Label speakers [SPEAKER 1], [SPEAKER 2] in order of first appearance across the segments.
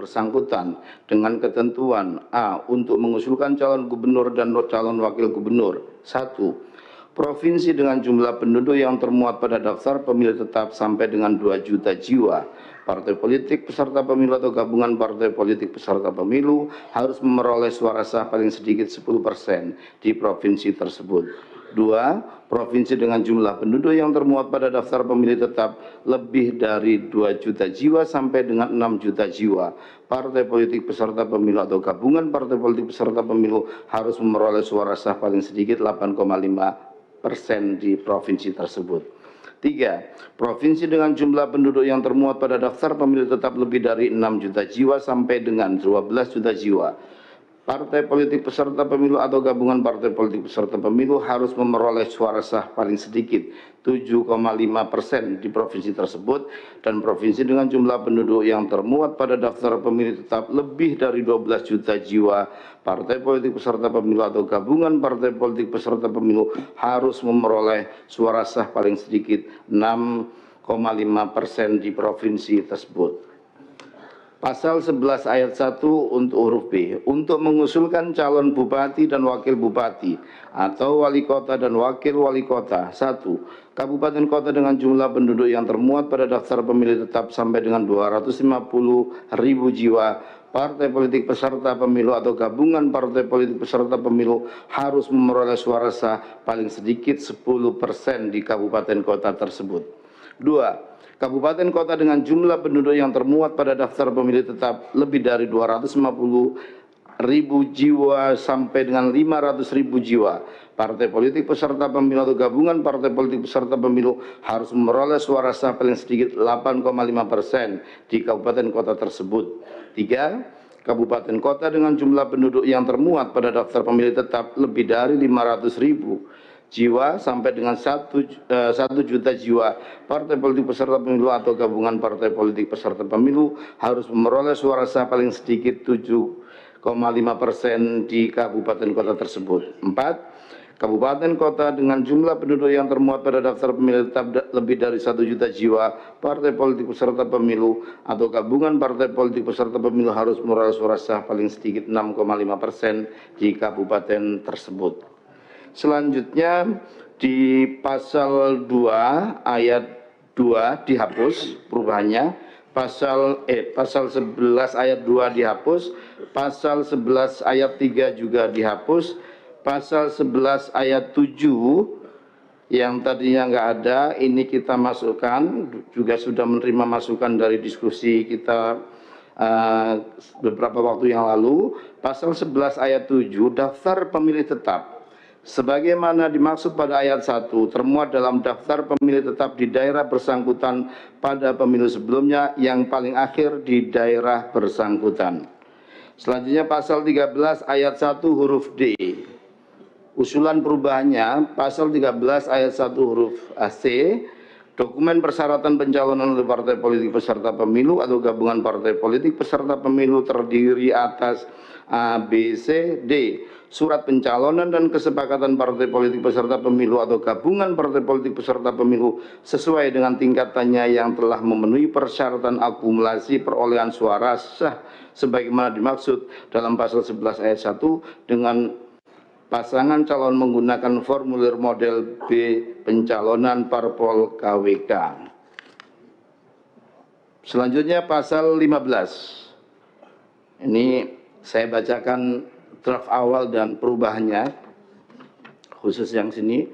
[SPEAKER 1] bersangkutan dengan ketentuan A. Untuk mengusulkan calon gubernur dan calon wakil gubernur. 1. Provinsi dengan jumlah penduduk yang termuat pada daftar pemilih tetap sampai dengan 2 juta jiwa. Partai politik peserta pemilu atau gabungan partai politik peserta pemilu harus memperoleh suara sah paling sedikit 10% di provinsi tersebut. 2. Provinsi dengan jumlah penduduk yang termuat pada daftar pemilih tetap lebih dari 2 juta jiwa sampai dengan 6 juta jiwa. Partai politik peserta pemilu atau gabungan partai politik peserta pemilu harus memperoleh suara sah paling sedikit 8,5% di provinsi tersebut. 3. Provinsi dengan jumlah penduduk yang termuat pada daftar pemilih tetap lebih dari 6 juta jiwa sampai dengan 12 juta jiwa. Partai politik peserta pemilu atau gabungan partai politik peserta pemilu harus memperoleh suara sah paling sedikit 7,5% di provinsi tersebut, dan provinsi dengan jumlah penduduk yang termuat pada daftar pemilih tetap lebih dari 12 juta jiwa. Partai politik peserta pemilu atau gabungan partai politik peserta pemilu harus memperoleh suara sah paling sedikit 6,5% di provinsi tersebut. Pasal 11 ayat 1 untuk huruf B, untuk mengusulkan calon bupati dan wakil bupati atau wali kota dan wakil wali kota. 1. Kabupaten kota dengan jumlah penduduk yang termuat pada daftar pemilih tetap sampai dengan 250.000 jiwa. Partai politik peserta pemilu atau gabungan partai politik peserta pemilu harus memperoleh suara sah paling sedikit 10% di kabupaten kota tersebut. 2. Kabupaten kota dengan jumlah penduduk yang termuat pada daftar pemilih tetap lebih dari 250.000 jiwa sampai dengan 500.000 jiwa. Partai politik peserta pemilu atau gabungan partai politik peserta pemilu harus memperoleh suara sah paling sedikit 8,5% di kabupaten kota tersebut. 3. Kabupaten kota dengan jumlah penduduk yang termuat pada daftar pemilih tetap lebih dari 500.000 jiwa sampai dengan 1 juta jiwa. Partai politik peserta pemilu atau gabungan partai politik peserta pemilu harus memperoleh suara sah paling sedikit 7,5% di kabupaten kota tersebut. 4. Kabupaten kota dengan jumlah penduduk yang termuat pada daftar pemilih tetap lebih dari 1 juta jiwa. Partai politik peserta pemilu atau gabungan partai politik peserta pemilu harus memperoleh suara sah paling sedikit 6,5% di kabupaten tersebut. Selanjutnya di pasal 2 ayat 2 dihapus perubahannya, pasal 11 ayat 2 dihapus, pasal 11 ayat 3 juga dihapus, pasal 11 ayat 7 yang tadinya enggak ada ini kita masukkan, juga sudah menerima masukan dari diskusi kita beberapa waktu yang lalu. Pasal 11 ayat 7 daftar pemilih tetap sebagaimana dimaksud pada ayat 1 termuat dalam daftar pemilih tetap di daerah bersangkutan pada pemilu sebelumnya yang paling akhir di daerah bersangkutan. Selanjutnya pasal 13 ayat 1 huruf D. Usulan perubahannya pasal 13 ayat 1 huruf C. Dokumen persyaratan pencalonan oleh partai politik peserta pemilu atau gabungan partai politik peserta pemilu terdiri atas A, B, C, D. Surat pencalonan dan kesepakatan partai politik peserta pemilu atau gabungan partai politik peserta pemilu sesuai dengan tingkatannya yang telah memenuhi persyaratan akumulasi perolehan suara sah sebagaimana dimaksud dalam pasal 11 ayat 1 dengan pasangan calon menggunakan formulir model B pencalonan parpol KWK. Selanjutnya pasal 15. Ini saya bacakan draft awal dan perubahannya, khusus yang sini.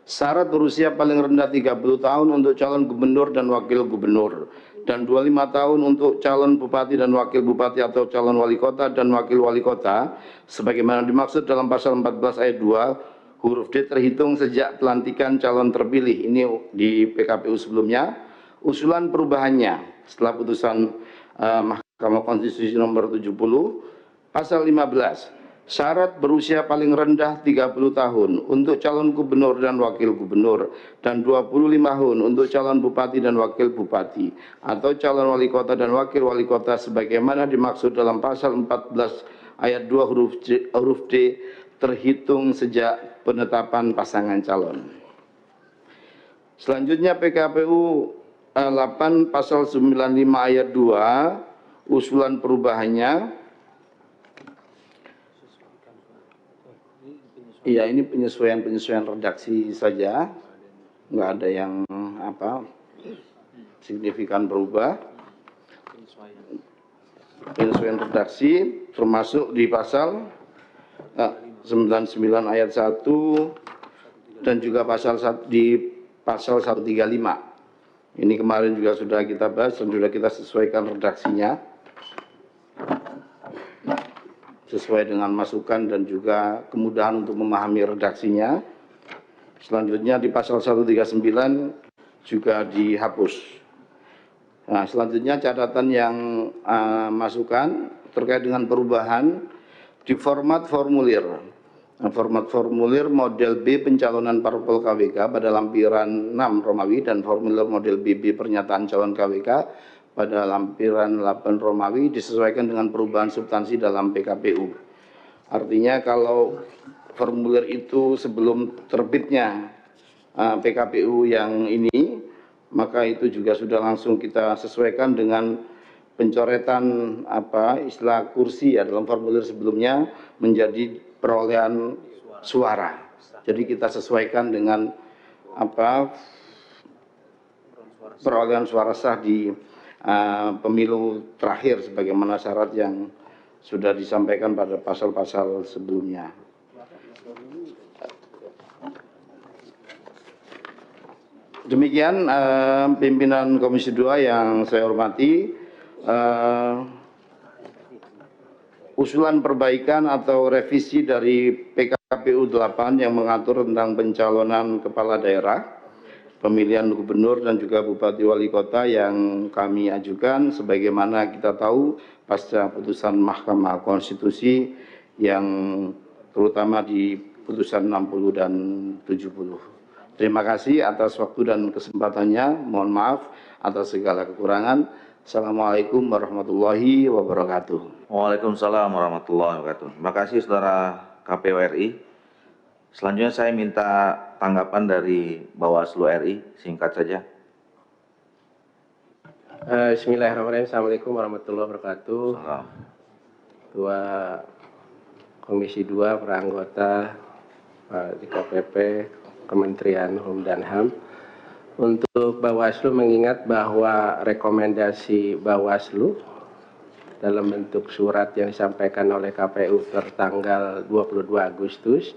[SPEAKER 1] Syarat berusia paling rendah 30 tahun untuk calon gubernur dan wakil gubernur, dan 25 tahun untuk calon bupati dan wakil bupati atau calon wali kota dan wakil wali kota, sebagaimana dimaksud dalam pasal 14 ayat 2 huruf D terhitung sejak pelantikan calon terpilih. Ini di PKPU sebelumnya. Usulan perubahannya setelah putusan Mahkamah Konstitusi nomor 70, pasal 15. Syarat berusia paling rendah 30 tahun untuk calon gubernur dan wakil gubernur, dan 25 tahun untuk calon bupati dan wakil bupati atau calon wali kota dan wakil wali kota sebagaimana dimaksud dalam pasal 14 ayat 2 huruf D terhitung sejak penetapan pasangan calon. Selanjutnya PKPU 8 pasal 95 ayat 2 Usulan perubahannya, iya ini penyesuaian redaksi saja, nggak ada yang signifikan berubah. Penyesuaian redaksi termasuk di pasal 99 ayat 1 dan juga di pasal 135. Ini kemarin juga sudah kita bahas dan sudah kita sesuaikan redaksinya sesuai dengan masukan dan juga kemudahan untuk memahami redaksinya. Selanjutnya di pasal 139 juga dihapus. Nah, selanjutnya catatan yang masukan terkait dengan perubahan di format formulir. Nah, format formulir model B pencalonan parpol KWK pada lampiran 6 Romawi dan formulir model BB pernyataan calon KWK pada lampiran 8 Romawi disesuaikan dengan perubahan substansi dalam PKPU. Artinya kalau formulir itu sebelum terbitnya PKPU yang ini, maka itu juga sudah langsung kita sesuaikan dengan pencoretan istilah kursi ya dalam formulir sebelumnya menjadi perolehan suara. Jadi kita sesuaikan dengan perolehan suara sah di pemilu terakhir sebagaimana syarat yang sudah disampaikan pada pasal-pasal sebelumnya. Demikian pimpinan Komisi 2 yang saya hormati, usulan perbaikan atau revisi dari PKPU 8 yang mengatur tentang pencalonan kepala daerah, pemilihan gubernur dan juga bupati wali kota yang kami ajukan sebagaimana kita tahu pasca putusan Mahkamah Konstitusi yang terutama di putusan 60 dan 70. Terima kasih atas waktu dan kesempatannya. Mohon maaf atas segala kekurangan. Assalamualaikum warahmatullahi wabarakatuh.
[SPEAKER 2] Waalaikumsalam warahmatullahi wabarakatuh. Terima kasih Saudara KPU RI. Selanjutnya saya minta tanggapan dari Bawaslu RI, singkat saja.
[SPEAKER 3] Bismillahirrahmanirrahim. Assalamualaikum warahmatullahi wabarakatuh.
[SPEAKER 2] Salam.
[SPEAKER 3] Ketua Komisi 2, para anggota DKPP, Kementerian Hukum dan HAM. Untuk Bawaslu mengingat bahwa rekomendasi Bawaslu dalam bentuk surat yang disampaikan oleh KPU tertanggal 22 Agustus,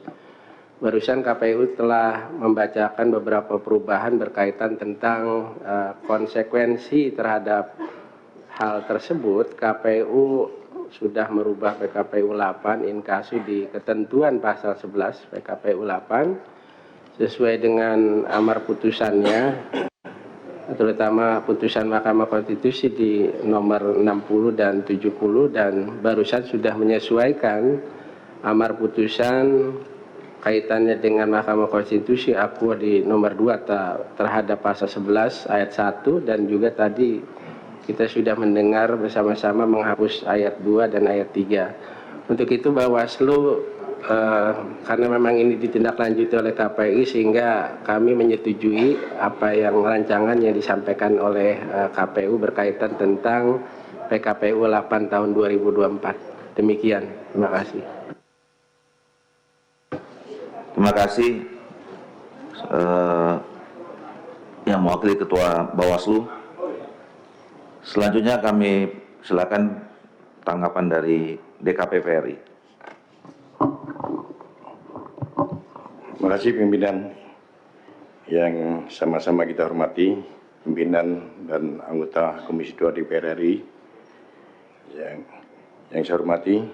[SPEAKER 3] barusan KPU telah membacakan beberapa perubahan berkaitan tentang konsekuensi terhadap hal tersebut. KPU sudah merubah PKPU 8 inkasu di ketentuan pasal 11 PKPU 8 sesuai dengan amar putusannya, terutama putusan Mahkamah Konstitusi di nomor 60 dan 70, dan barusan sudah menyesuaikan amar putusan kaitannya dengan Mahkamah Konstitusi Aqua di nomor 2 terhadap pasal 11 ayat 1, dan juga tadi kita sudah mendengar bersama-sama menghapus ayat 2 dan ayat 3. Untuk itu Bawaslu karena memang ini ditindaklanjuti oleh KPI sehingga kami menyetujui apa yang rancangan yang disampaikan oleh KPU berkaitan tentang PKPU 8 tahun 2024. Demikian, terima kasih.
[SPEAKER 2] Terima kasih yang mewakili Ketua Bawaslu. Selanjutnya kami silakan tanggapan dari DKPP RI.
[SPEAKER 4] Terima kasih pimpinan yang sama-sama kita hormati, pimpinan dan anggota Komisi 2 DPR RI. Yang saya hormati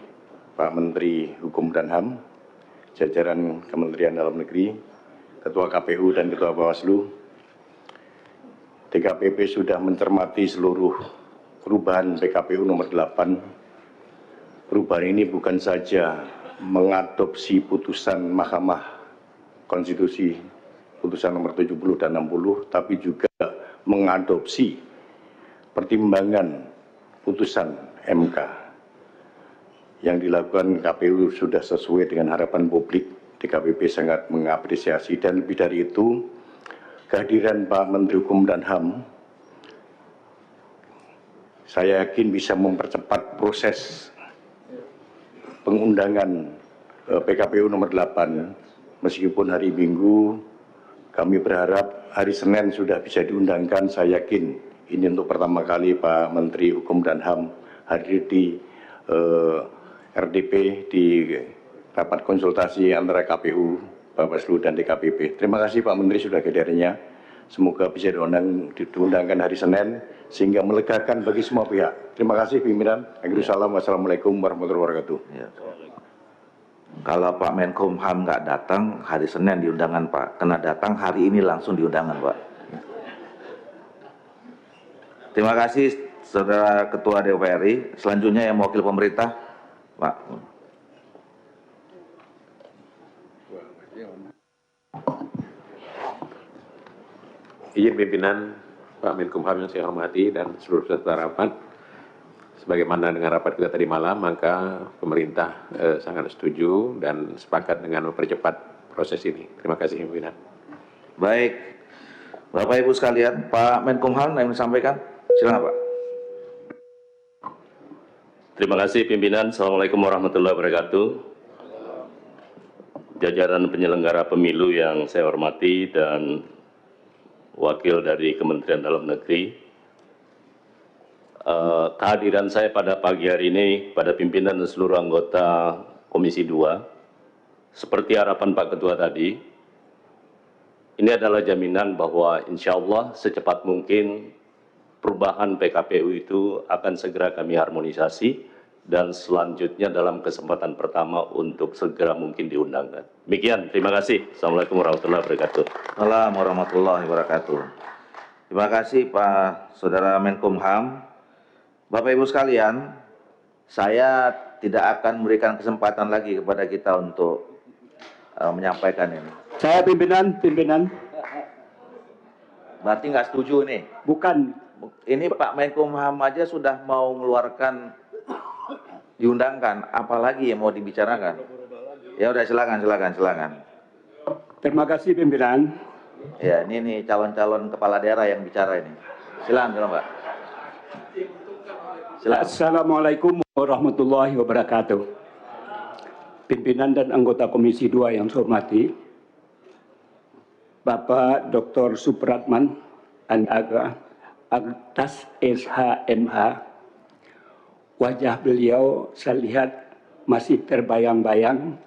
[SPEAKER 4] Pak Menteri Hukum dan HAM, jajaran Kementerian Dalam Negeri, Ketua KPU dan Ketua Bawaslu. DKPP sudah mencermati seluruh perubahan PKPU nomor 8. Perubahan ini bukan saja mengadopsi putusan Mahkamah Konstitusi putusan nomor 70 dan 60, tapi juga mengadopsi pertimbangan putusan MK yang dilakukan KPU sudah sesuai dengan harapan publik. DKPP sangat mengapresiasi, dan lebih dari itu kehadiran Pak Menteri Hukum dan HAM saya yakin bisa mempercepat proses pengundangan PKPU nomor 8. Meskipun hari Minggu, kami berharap hari Senin sudah bisa diundangkan. Saya yakin ini untuk pertama kali Pak Menteri Hukum dan HAM hadir di RDP di rapat konsultasi antara KPU, Bawaslu dan DKPP. Terima kasih Pak Menteri sudah hadirnya. Semoga bisa diundangkan hari Senin sehingga melegakan bagi semua pihak. Terima kasih pimpinan. Wassalamualaikum warahmatullahi wabarakatuh.
[SPEAKER 2] Ya. Kalau Pak Menkumham nggak datang hari Senin di undangan Pak, kena datang hari ini langsung di undangan Pak. Terima kasih Saudara Ketua DPR RI. Selanjutnya yang mewakili pemerintah, Pak.
[SPEAKER 5] Izin pimpinan Pak Menkumham yang saya hormati dan seluruh peserta rapat, sebagaimana dengan rapat kita tadi malam, maka pemerintah sangat setuju dan sepakat dengan mempercepat proses ini. Terima kasih pimpinan.
[SPEAKER 2] Baik, Bapak Ibu sekalian, Pak Menkumham yang disampaikan, silakan Pak.
[SPEAKER 6] Terima kasih pimpinan. Assalamualaikum warahmatullahi wabarakatuh. Jajaran penyelenggara pemilu yang saya hormati dan wakil dari Kementerian Dalam Negeri. Kehadiran saya pada pagi hari ini pada pimpinan dan seluruh anggota Komisi 2, seperti harapan Pak Ketua tadi, ini adalah jaminan bahwa insya Allah secepat mungkin perubahan PKPU itu akan segera kami harmonisasi dan selanjutnya dalam kesempatan pertama untuk segera mungkin diundangkan. Demikian, terima kasih. Assalamualaikum warahmatullahi wabarakatuh.
[SPEAKER 2] Assalamualaikum warahmatullahi wabarakatuh. Terima kasih Pak Saudara Menkumham. Bapak Ibu sekalian, saya tidak akan memberikan kesempatan lagi kepada kita untuk menyampaikan ini.
[SPEAKER 7] Saya pimpinan.
[SPEAKER 2] Berarti nggak setuju nih?
[SPEAKER 7] Bukan.
[SPEAKER 2] Ini Pak Menkumham aja sudah mau mengeluarkan diundangkan, apalagi yang mau dibicarakan? Ya udah silakan.
[SPEAKER 7] Terima kasih pimpinan.
[SPEAKER 2] Ya ini nih calon-calon kepala daerah yang bicara ini. Silakan Pak. Silakan.
[SPEAKER 7] Assalamualaikum warahmatullahi wabarakatuh. Pimpinan dan anggota Komisi 2 yang saya hormati, Bapak Dr. Supratman Andaga, atas SHMH, wajah beliau saya lihat masih terbayang-bayang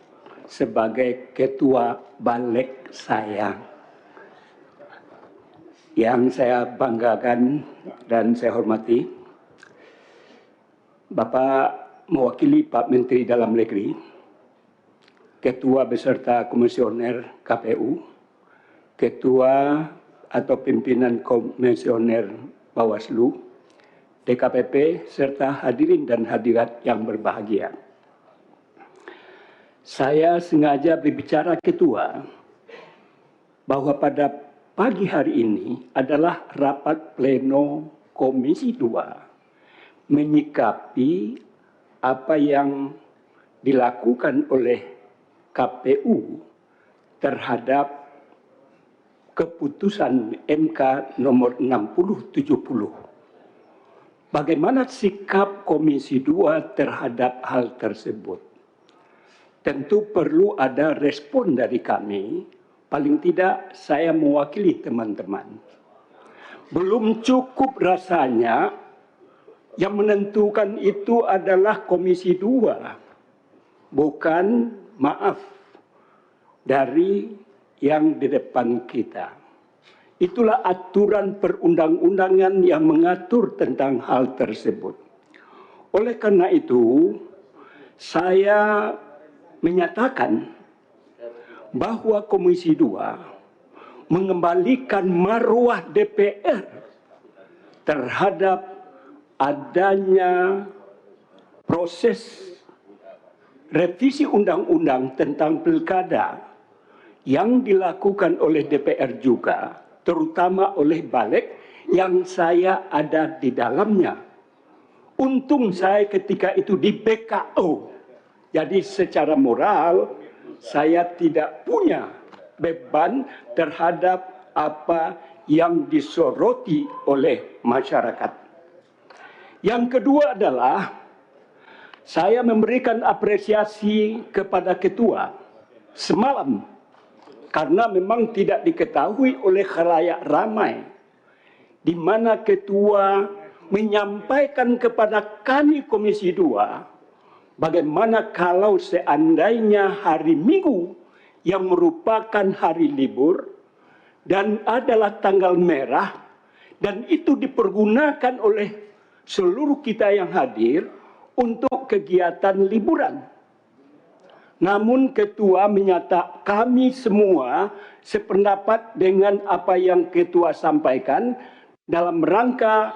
[SPEAKER 7] sebagai ketua balik saya. Yang saya banggakan dan saya hormati, Bapak mewakili Pak Menteri Dalam Negeri, Ketua beserta Komisioner KPU, Ketua atau Pimpinan Komisioner Bawaslu, DKPP, serta hadirin dan hadirat yang berbahagia. Saya sengaja berbicara ketua bahwa pada pagi hari ini adalah rapat pleno Komisi 2 menyikapi apa yang dilakukan oleh KPU terhadap keputusan MK nomor 6070. Bagaimana sikap Komisi 2 terhadap hal tersebut? Tentu perlu ada respon dari kami, paling tidak saya mewakili teman-teman. Belum cukup rasanya yang menentukan itu adalah Komisi 2, bukan dari yang di depan kita. Itulah aturan perundang-undangan yang mengatur tentang hal tersebut. Oleh karena itu, saya menyatakan bahwa Komisi 2 mengembalikan marwah DPR terhadap adanya proses revisi undang-undang tentang pilkada yang dilakukan oleh DPR juga, terutama oleh Balik yang saya ada di dalamnya. Untung saya ketika itu di BKO. Jadi secara moral saya tidak punya beban terhadap apa yang disoroti oleh masyarakat. Yang kedua adalah saya memberikan apresiasi kepada ketua semalam karena memang tidak diketahui oleh khalayak ramai di mana ketua menyampaikan kepada kami Komisi 2 bagaimana kalau seandainya hari Minggu yang merupakan hari libur dan adalah tanggal merah dan itu dipergunakan oleh seluruh kita yang hadir untuk kegiatan liburan. Namun ketua menyatakan kami semua sependapat dengan apa yang ketua sampaikan dalam rangka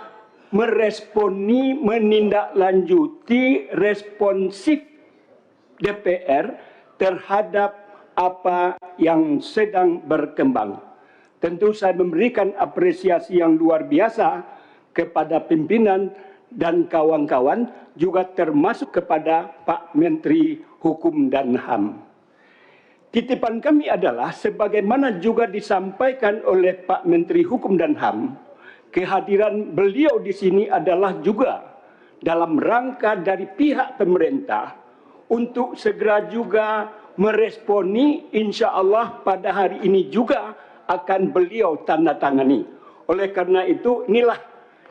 [SPEAKER 7] meresponi, menindaklanjuti responsif DPR terhadap apa yang sedang berkembang. Tentu saya memberikan apresiasi yang luar biasa kepada pimpinan dan kawan-kawan, juga termasuk kepada Pak Menteri Hukum dan HAM. Titipan kami adalah sebagaimana juga disampaikan oleh Pak Menteri Hukum dan HAM, kehadiran beliau di sini adalah juga dalam rangka dari pihak pemerintah untuk segera juga meresponi, insya Allah pada hari ini juga akan beliau tanda tangani. Oleh karena itu inilah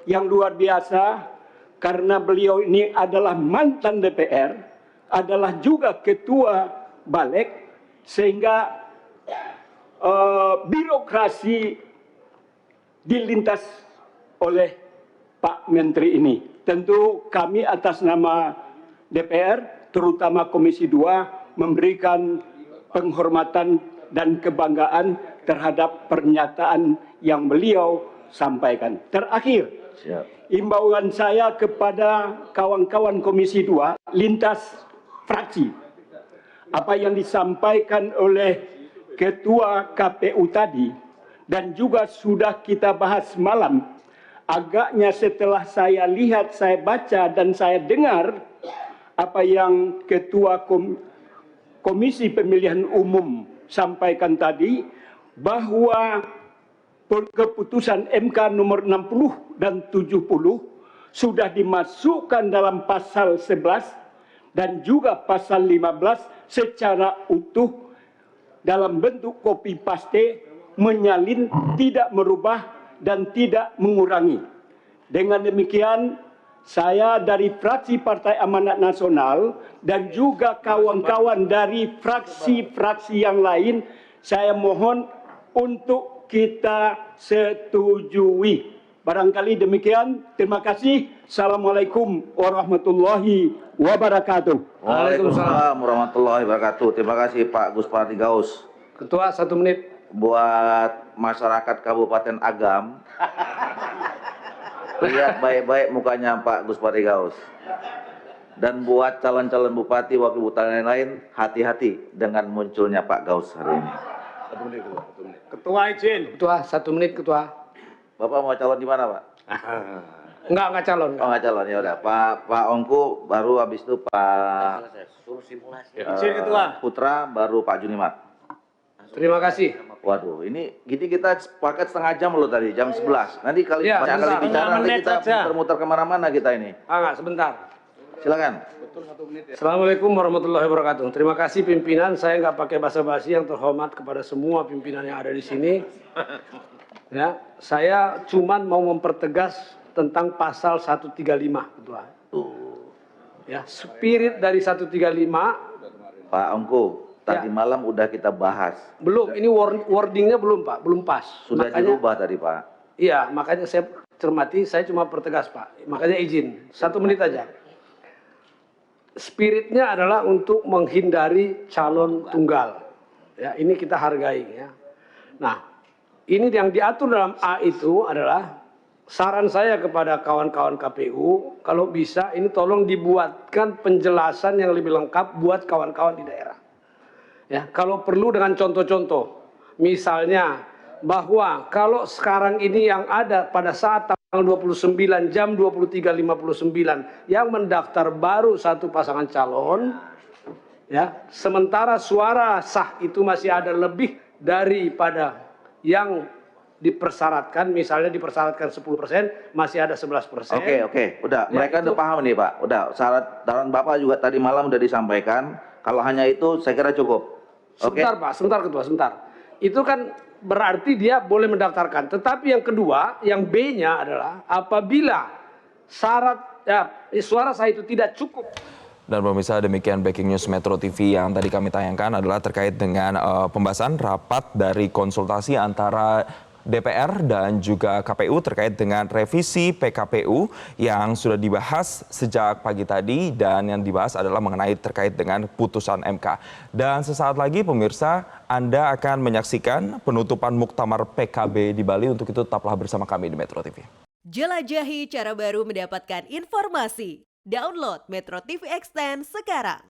[SPEAKER 7] yang luar biasa karena beliau ini adalah mantan DPR, adalah juga ketua Balik, sehingga birokrasi dilintas oleh Pak Menteri ini. Tentu kami atas nama DPR, terutama Komisi 2, memberikan penghormatan dan kebanggaan terhadap pernyataan yang beliau sampaikan. Terakhir, imbauan saya kepada kawan-kawan Komisi 2 lintas fraksi. Apa yang disampaikan oleh Ketua KPU tadi dan juga sudah kita bahas malam, agaknya setelah saya lihat, saya baca dan saya dengar apa yang Ketua Komisi Pemilihan Umum sampaikan tadi, bahwa keputusan MK nomor 60 dan 70 sudah dimasukkan dalam pasal 11 dan juga pasal 15 secara utuh dalam bentuk copy paste, menyalin, tidak merubah dan tidak mengurangi. Dengan demikian, saya dari fraksi Partai Amanat Nasional dan juga kawan-kawan dari fraksi-fraksi yang lain, saya mohon untuk kita setujui. Barangkali demikian. Terima kasih. Assalamualaikum warahmatullahi wabarakatuh.
[SPEAKER 2] Waalaikumsalam warahmatullahi wabarakatuh. Terima kasih Pak Gus Pardi Gaus.
[SPEAKER 3] Ketua, 1 menit.
[SPEAKER 2] Buat masyarakat Kabupaten Agam, lihat baik-baik mukanya Pak Gus Pardi Gaus. Dan buat calon-calon bupati, wakil bupati lain, hati-hati dengan munculnya Pak Gaus hari ini.
[SPEAKER 5] 1 menit, Ketua. 1 menit.
[SPEAKER 7] Ketua izin.
[SPEAKER 3] Ketua, 1 menit, Ketua.
[SPEAKER 2] Bapak mau calon di mana, Pak?
[SPEAKER 3] Enggak calon.
[SPEAKER 2] Oh, nggak calon, ya udah. Pak Ongku, baru habis itu Pak
[SPEAKER 7] Izin Ketua.
[SPEAKER 2] Putra, baru Pak Junimat.
[SPEAKER 3] Terima kasih.
[SPEAKER 2] Waduh, ini gini kita sepakat setengah jam loh tadi, jam 11. Nanti kali
[SPEAKER 3] Ya,
[SPEAKER 2] banyak kali
[SPEAKER 3] sebentar.
[SPEAKER 2] bicara, nanti kita muter-muter kemana-mana kita ini.
[SPEAKER 3] Enggak, sebentar.
[SPEAKER 2] Silakan.
[SPEAKER 3] Assalamualaikum warahmatullahi wabarakatuh. Terima kasih pimpinan. Saya nggak pakai basa-basi, yang terhormat kepada semua pimpinan yang ada di sini. Ya, saya cuman mau mempertegas tentang pasal 135, Ketua. Ya, spirit dari 135
[SPEAKER 2] Pak Ongku, tadi malam udah kita bahas.
[SPEAKER 3] belum, ini wordingnya belum, Pak, belum pas.
[SPEAKER 2] Sudah dirubah tadi, Pak.
[SPEAKER 3] Iya, makanya saya cermati, saya cuma pertegas, Pak. Makanya izin, 1 menit aja. Spiritnya adalah untuk menghindari calon tunggal. Ya, ini kita hargai, ya. Nah, ini yang diatur dalam A itu adalah saran saya kepada kawan-kawan KPU, kalau bisa ini tolong dibuatkan penjelasan yang lebih lengkap buat kawan-kawan di daerah. Ya, kalau perlu dengan contoh-contoh. Misalnya bahwa kalau sekarang ini yang ada pada saat tanggal 29 jam 23.59 yang mendaftar baru 1 pasangan calon, ya, sementara suara sah itu masih ada lebih daripada yang
[SPEAKER 8] dipersyaratkan, misalnya dipersyaratkan 10%, masih ada 11%.
[SPEAKER 2] Oke, udah. Mereka udah paham nih Pak. Udah, syarat Bapak juga tadi malam udah disampaikan. Kalau hanya itu saya kira cukup. Oke.
[SPEAKER 8] Sebentar Pak, sebentar Ketua, sebentar. Itu kan berarti dia boleh mendaftarkan. Tetapi yang kedua, yang B-nya adalah apabila syarat suara sah itu tidak cukup.
[SPEAKER 9] Dan pemirsa, demikian breaking news Metro TV yang tadi kami tayangkan adalah terkait dengan pembahasan rapat dari konsultasi antara DPR dan juga KPU terkait dengan revisi PKPU yang sudah dibahas sejak pagi tadi, dan yang dibahas adalah mengenai terkait dengan putusan MK. Dan sesaat lagi pemirsa, Anda akan menyaksikan penutupan Muktamar PKB di Bali. Untuk itu tetaplah bersama kami di Metro TV.
[SPEAKER 10] Jelajahi cara baru mendapatkan informasi. Download Metro TV Extend sekarang.